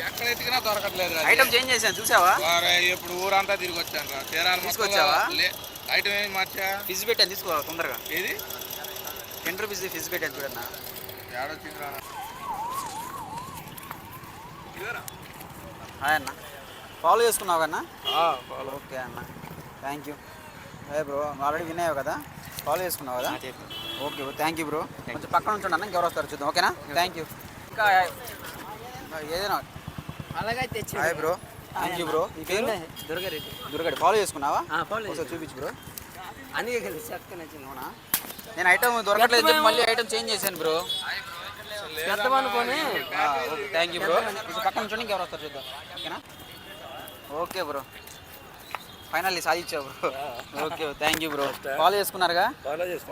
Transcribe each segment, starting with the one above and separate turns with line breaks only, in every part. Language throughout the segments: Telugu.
ఎక్కడ ఎత్తికినా దొరకట్లేదు.
ఐటమ్ చేంజ్ చేశాను చూసావా?
ఇప్పుడు ఊరంతా తిరిగి వచ్చాను రా. తీరాలు
తీసుకొచ్చావా?
ఐటమ్ ఏమి మార్చా?
ఫిజ్ పెట్టాను, తీసుకో తొందరగా.
ఏది
10 రూపీస్ ఫిజ్ పెట్టాను చూడన్నా.
ఏడొచ్చింది రా
హాయ్ అన్న, ఫాలో చేసుకున్నావు కన్నా? ఓకే అన్న, థ్యాంక్ యూ. అదే బ్రో, ఆల్రెడీ విన్నావు కదా, ఫాలో చేసుకున్నావు కదా? Okay bro, thank you bro. కొంచెం పక్కన ఉంచండి అన్న, ఇంకెవరు వస్తారు చూద్దాం. ఓకేనా, థ్యాంక్ యూ. ఇంకా ఏదైనా
అలాగే తెచ్చి.
Hi bro, thank you bro. ఈ పేరు
దుర్గారెడ్డి.
దుర్గారెడ్డి, ఫాలో చేసుకున్నావా? ఒకసారి చూపించు బ్రో.
అందుకే కదా చక్క నచ్చింది.
అవునా, నేను ఐటమ్ దొరకట్లేదు చెప్పి మళ్ళీ ఐటమ్ చేంజ్ చేశాను బ్రో.
పెద్దమనుకొని.
Thank you bro. కొంచెం పక్కన ఉంచండి, ఇంకెవరు వస్తారు చూద్దాం. ఓకేనా, ఓకే బ్రో, ఫైనల్లీ సాధించావు bro. Okay, thank you bro. Follow చేసుకున్నారుగా?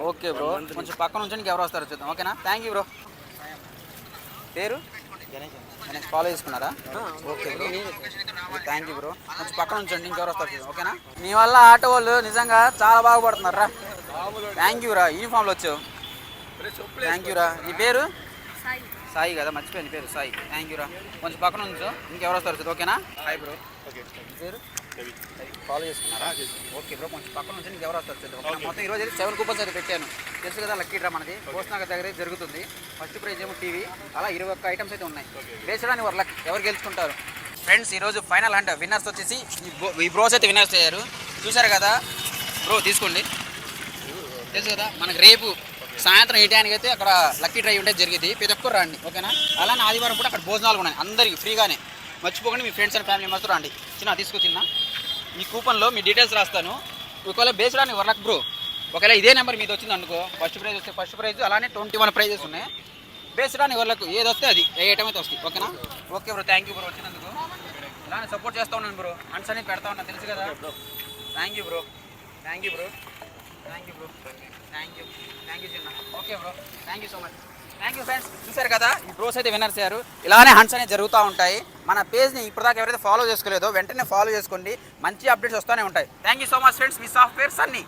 ఓకే బ్రో, కొంచెం పక్కన ఉంచండి, ఎవరు వస్తారో చూద్దాం. ఓకేనా, థ్యాంక్ యూ బ్రో. పేరు గణేష్, ఫాలో చేసుకున్నారా? Okay bro, thank you bro. కొంచెం పక్కన ఉంచండి, ఇంకెవరు వస్తారు చూద్దాం. ఓకేనా, మీ వల్ల ఆటో వాళ్ళు నిజంగా చాలా బాగుపడుతున్నారు రా. థ్యాంక్ యూ రా, యూనిఫామ్లో వచ్చావు. థ్యాంక్ యూ రా. నీ పేరు సాయి కదా, మర్చిపోయాను పేరు సాయి. థ్యాంక్ యూ రా. కొంచెం పక్కన ఉంచు, ఇంకెవరు వస్తారు చూద్దాం. ఓకేనా, హాయ్ బ్రో. పేరు ఫాలో చేసుకున్నారా? ఓకే బ్రో, కొంచెం పక్కన నుంచి ఇంకెవరు వస్తారు చూద్దాం. మొత్తం ఈరోజు 7 కూపన్స్ అయితే పెట్టాను. తెలుసు కదా, లక్కీ డ్రా మనది పోస్ట్నగర్ దగ్గర జరుగుతుంది. ఫస్ట్ ప్రైజ్ ఏమో టీవీ, అలా 21 ఐటమ్స్ అయితే ఉన్నాయి. వేసడానికి వారు లక్, ఎవరు గెలుచుకుంటారు ఫ్రెండ్స్. ఈరోజు ఫైనల్ అంటే విన్నర్స్ వచ్చేసి ఈ బ్రోస్ అయితే విన్నర్స్ అయ్యారు. చూసారు కదా బ్రో, తీసుకోండి. తెలుసు కదా, మనకు రేపు సాయంత్రం ఈ టైంకి అయితే అక్కడ లక్కీ డ్రైవ్ ఉంటే జరిగింది. ప్రతి ఒక్కరు రండి. ఓకేనా, అలానే ఆదివారం కూడా అక్కడ భోజనాలు ఉన్నాయి అందరికీ ఫ్రీగానే. మర్చిపోకండి, మీ ఫ్రెండ్స్ అండ్ ఫ్యామిలీ మెంబర్స్ రండి. తీసుకో చిన్న, ఈ కూపన్లో మీ డీటెయిల్స్ రాస్తాను. ఒకవేళ బేస్డ్ వర్లక్ బ్రో, ఒకవేళ ఇదే నెంబర్ మీద వచ్చింది అనుకో, ఫస్ట్ ప్రైజ్ వస్తే ఫస్ట్ ప్రైజ్, అలానే 21 ప్రైజెస్ ఉన్నాయి. బేస్డ్ అని వర్లకు ఏది వస్తే అది, ఏ ఐటమ్ అయితే వస్తాయి. ఓకేనా, okay bro, thank you bro వచ్చినందుకు. ఇలానే సపోర్ట్ చేస్తూ ఉన్నాను బ్రో, అండ్స్ అనేది పెడతా ఉన్నాను, తెలుసు కదా. Thank you bro, thank you bro, thank you bro, thank you చిన్న. Okay bro, thank you so much. Thank you friends. చూసారు కదా, ఈ బ్రోస్ అయితే విన్నర్స్ అయ్యారు. ఇలానే హండ్స్ అనేవి జరుగుతూ ఉంటాయి. మన పేజ్ని ఇప్పటిదాకా ఎవరైతే ఫాలో చేసుకోలేదో వెంటనే ఫాలో చేసుకోండి, మంచి అప్డేట్స్ వస్తూనే ఉంటాయి. Thank you so much friends. Me software Sunny.